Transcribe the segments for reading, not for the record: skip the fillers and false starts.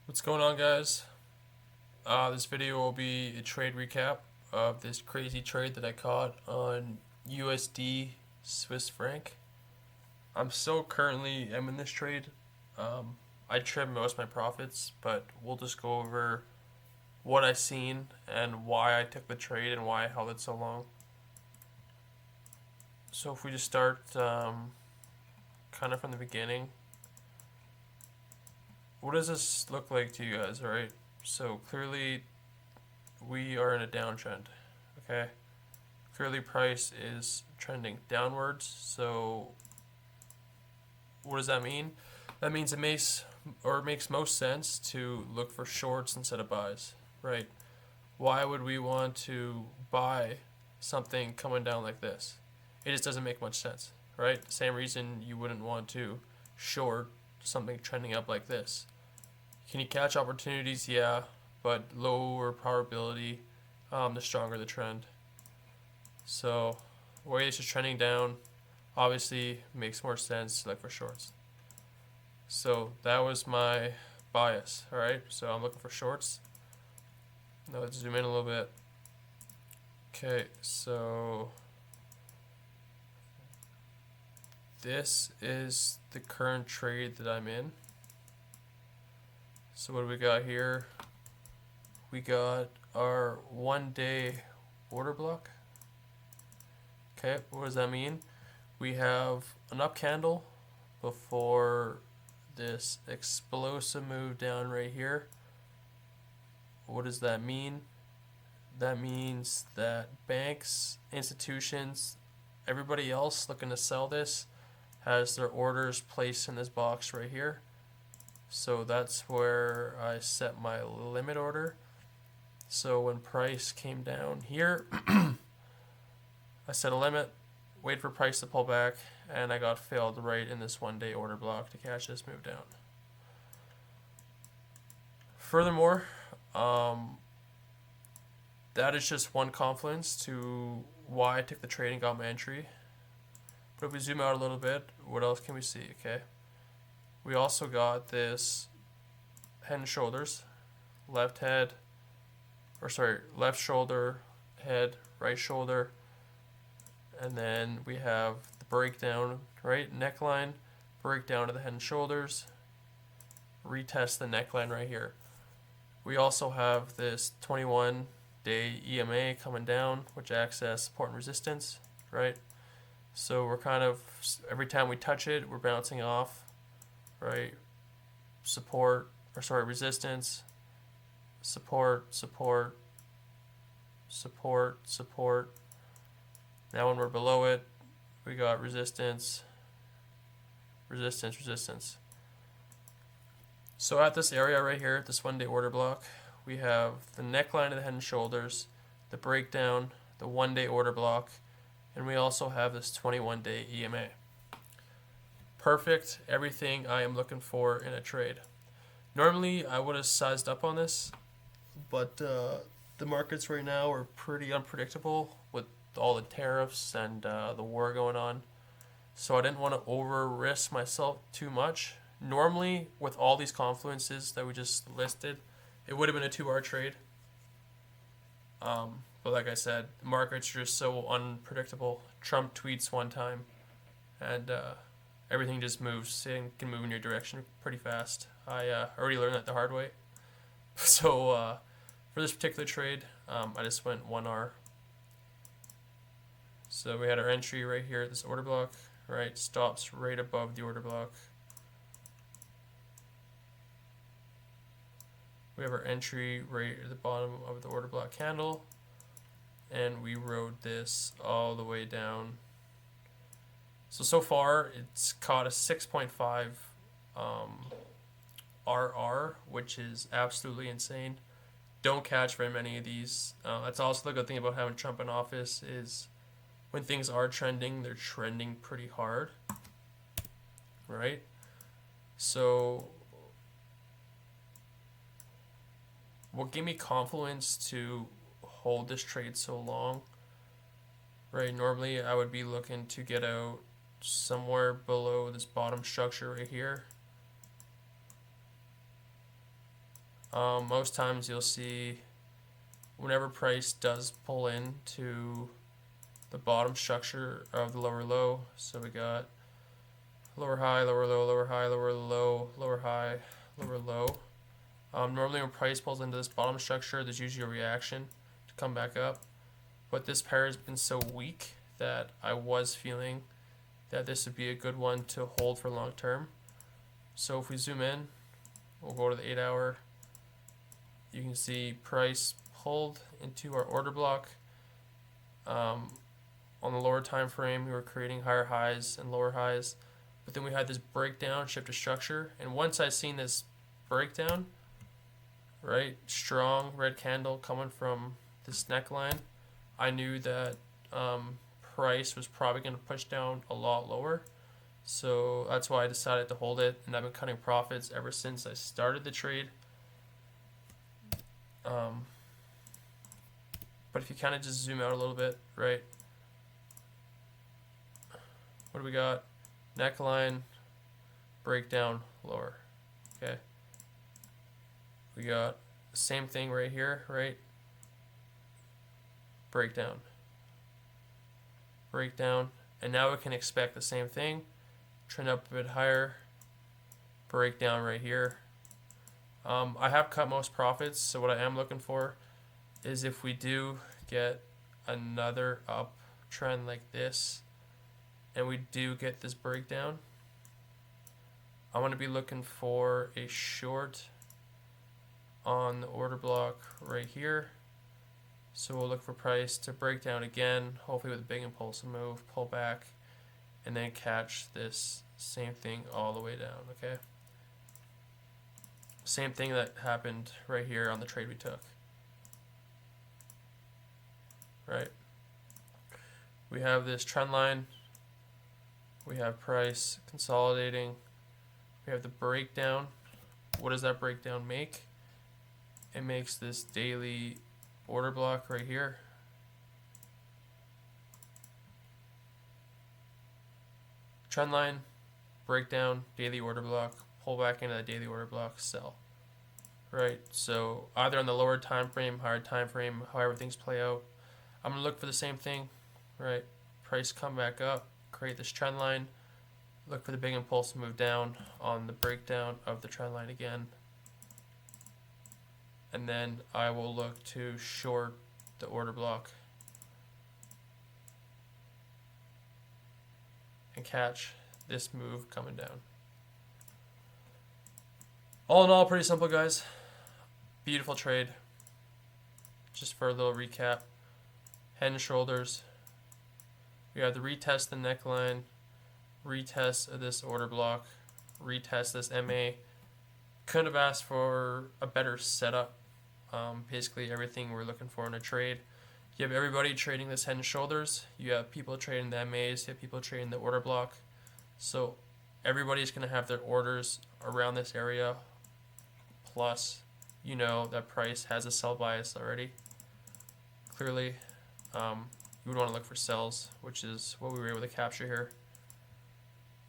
What's going on, guys? This video will be a trade recap of this crazy trade that I caught on USD Swiss franc. I'm still currently am in this trade. I trimmed most of my profits, but we'll just go over what I seen and why I took the trade and why I held it so long. So if we just start kind of from the beginning, what does this look like to you guys? All right. So clearly we are in a downtrend. Okay. Clearly price is trending downwards. So what does that mean? That means it makes most sense to look for shorts instead of buys, right? Why would we want to buy something coming down like this? It just doesn't make much sense, right? Same reason you wouldn't want to short something trending up like this. Can you catch opportunities? Yeah, but lower probability, the stronger the trend. So, the way it's just trending down, obviously makes more sense to look for shorts. So that was my bias. All right, so I'm looking for shorts. Now let's zoom in a little bit. Okay, so this is the current trade that I'm in. So what do we got here? We got our 1 day order block. Okay, what does that mean? We have an up candle before this explosive move down right here. What does that mean? That means that banks, institutions, everybody else looking to sell this has their orders placed in this box right here. So that's where I set my limit order. So when price came down here, I set a limit, wait for price to pull back, and I got filled right in this 1 day order block to catch this move down. Furthermore, that is just one confluence to why I took the trade and got my entry. But if we zoom out a little bit, what else can we see? Okay, we also got this head and shoulders, left shoulder, head, right shoulder, and then we have the breakdown, right, neckline, breakdown of the head and shoulders, retest the neckline right here. We also have this 21 day EMA coming down, which acts as support and resistance, right? So we're kind of, every time we touch it, we're bouncing off, right? Resistance, support, support, support, support. Now when we're below it, we got resistance, resistance, resistance. So at this area right here, this 1 day order block, we have the neckline of the head and shoulders, the breakdown, the 1 day order block, and we also have this 21 day EMA. Perfect, everything I am looking for in a trade. Normally I would have sized up on this, but the markets right now are pretty unpredictable with all the tariffs and the war going on. So I didn't want to over risk myself too much. Normally, with all these confluences that we just listed, it would have been a 2-hour trade. But like I said, the markets are just so unpredictable. Trump tweets one time, and everything just moves and can move in your direction pretty fast. I already learned that the hard way. So for this particular trade, I just went 1R. So we had our entry right here at this order block, right? Stops right above the order block. We have our entry right at the bottom of the order block candle, and we rode this all the way down. So far it's caught a 6.5 RR, which is absolutely insane. Don't catch very many of these. That's also the good thing about having Trump in office is when things are trending, they're trending pretty hard, right? So what gave me confidence to hold this trade so long, right? Normally I would be looking to get out somewhere below this bottom structure right here. Most times you'll see whenever price does pull into the bottom structure of the lower low. So we got lower high, lower low, lower high, lower low, lower high, lower low. Normally when price pulls into this bottom structure, there's usually a reaction to come back up. But this pair has been so weak that I was feeling that this would be a good one to hold for long term. So if we zoom in, we'll go to the 8 hour. You can see price pulled into our order block. On the lower time frame, we were creating higher highs and lower highs, but then we had this breakdown, shift to structure, and once I seen this breakdown, right, strong red candle coming from this neckline, I knew that price was probably going to push down a lot lower. So that's why I decided to hold it, and I've been cutting profits ever since I started the trade. But if you kind of just zoom out a little bit, right? What do we got? Neckline, breakdown, lower. Okay. We got the same thing right here, right? Breakdown. Breakdown. And now we can expect the same thing. Trend up a bit higher. Breakdown right here. I have cut most profits, so what I am looking for is if we do get another uptrend like this, and we do get this breakdown, I want to be looking for a short on the order block right here. So we'll look for price to break down again, hopefully with a big impulsive move, pull back, and then catch this same thing all the way down, okay? Same thing that happened right here on the trade we took. Right? We have this trend line. We have price consolidating. We have the breakdown. What does that breakdown make? It makes this daily order block right here. Trend line, breakdown, daily order block, pull back into the daily order block, sell. Right? So either on the lower time frame, higher time frame, however things play out, I'm gonna look for the same thing, right? Price come back up, create this trend line, look for the big impulse to move down on the breakdown of the trend line again. And then I will look to short the order block and catch this move coming down. All in all, pretty simple, guys. Beautiful trade. Just for a little recap, head and shoulders. We have the retest the neckline, retest of this order block, retest this MA. Couldn't have asked for a better setup. Basically everything we're looking for in a trade. You have everybody trading this head and shoulders. You have people trading the MAs. You have people trading the order block. So everybody's going to have their orders around this area. Plus, you know that price has a sell bias already. Clearly, you would want to look for sells, which is what we were able to capture here.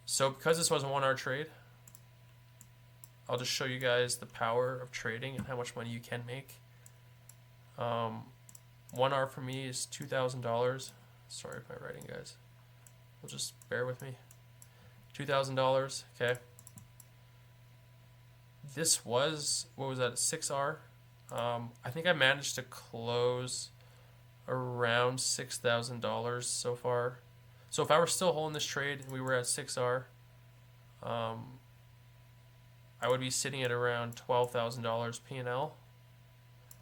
So because this was a 1 hour trade, I'll just show you guys the power of trading and how much money you can make. 1 hour for me is $2,000. Sorry for my writing, guys. Well, just bear with me. $2,000, okay. This was, what was that, 6R? I think I managed to close around $6,000 so far. So if I were still holding this trade and we were at 6R, I would be sitting at around $12,000 P&L,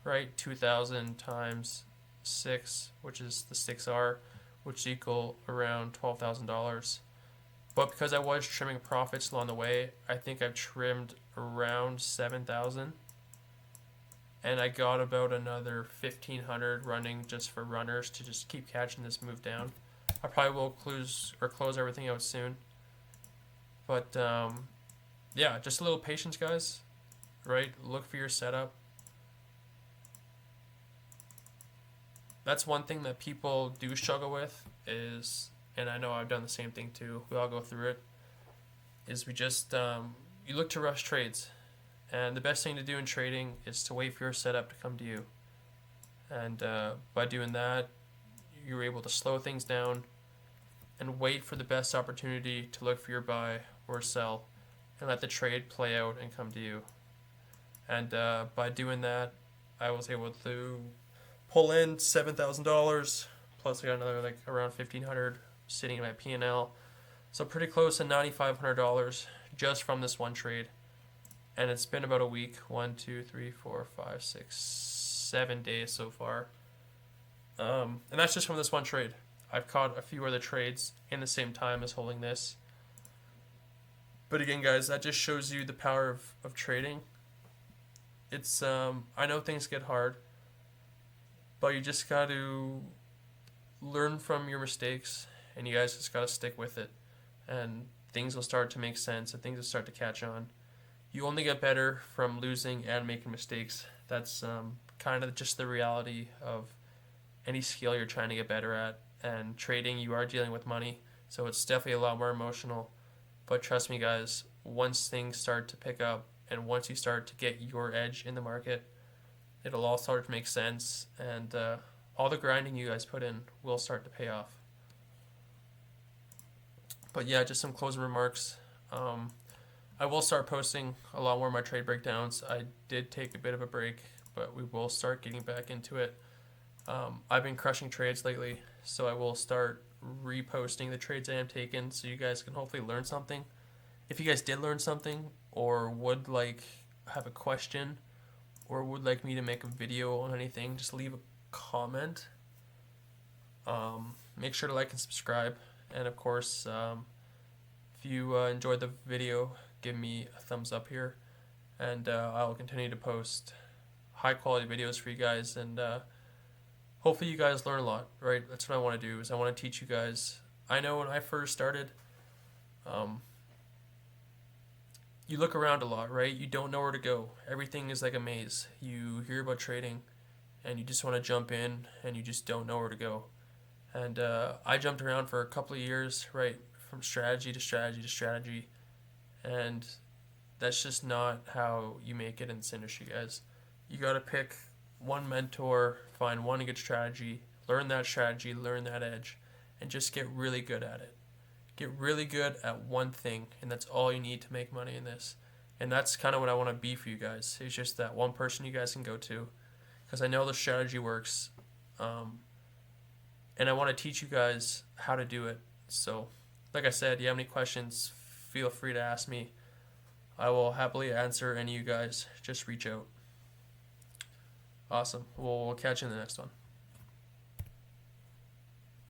right? 2,000 times 6, which is the 6R, which equal around $12,000. But because I was trimming profits along the way, I think I've trimmed around 7,000, and I got about another 1,500 running just for runners to just keep catching this move down. I probably will close everything out soon, but yeah, just a little patience, guys. Right? Look for your setup. That's one thing that people do struggle with is, and I know I've done the same thing too, we all go through it, is we just, you look to rush trades. And the best thing to do in trading is to wait for your setup to come to you. And by doing that, you're able to slow things down and wait for the best opportunity to look for your buy or sell and let the trade play out and come to you. And by doing that, I was able to pull in $7,000 plus I got another like around $1,500 sitting in my P&L. So pretty close to $9,500 just from this one trade. And it's been about a week. 1, 2, 3, 4, 5, 6, 7 days so far. And that's just from this one trade. I've caught a few other trades in the same time as holding this. But again, guys, that just shows you the power of trading. It's I know things get hard, but you just got to learn from your mistakes, and you guys just got to stick with it, and things will start to make sense, and things will start to catch on. You only get better from losing and making mistakes. That's kind of just the reality of any skill you're trying to get better at. And trading, you are dealing with money, so it's definitely a lot more emotional. But trust me, guys, once things start to pick up and once you start to get your edge in the market, it'll all start to make sense, and all the grinding you guys put in will start to pay off. But yeah, just some closing remarks. I will start posting a lot more of my trade breakdowns. I did take a bit of a break, but we will start getting back into it. I've been crushing trades lately, so I will start reposting the trades I am taking so you guys can hopefully learn something. If you guys did learn something or would like have a question or would like me to make a video on anything, just leave a comment. Make sure to like and subscribe. And of course, if you enjoyed the video, give me a thumbs up here. And I'll continue to post high quality videos for you guys, and hopefully you guys learn a lot, right? That's what I want to do, is I want to teach you guys. I know when I first started, you look around a lot, right? You don't know where to go. Everything is like a maze. You hear about trading, and you just want to jump in, and you just don't know where to go. And I jumped around for a couple of years, right, from strategy to strategy to strategy, and that's just not how you make it in this industry, guys. You got to pick one mentor, find one good strategy, learn that strategy, learn that edge, and just get really good at it. Get really good at one thing, and that's all you need to make money in this. And that's kind of what I want to be for you guys. It's just that one person you guys can go to, because I know the strategy works, and I want to teach you guys how to do it. So, like I said, you have any questions, feel free to ask me. I will happily answer any of you guys. Just reach out. Awesome. We'll catch you in the next one.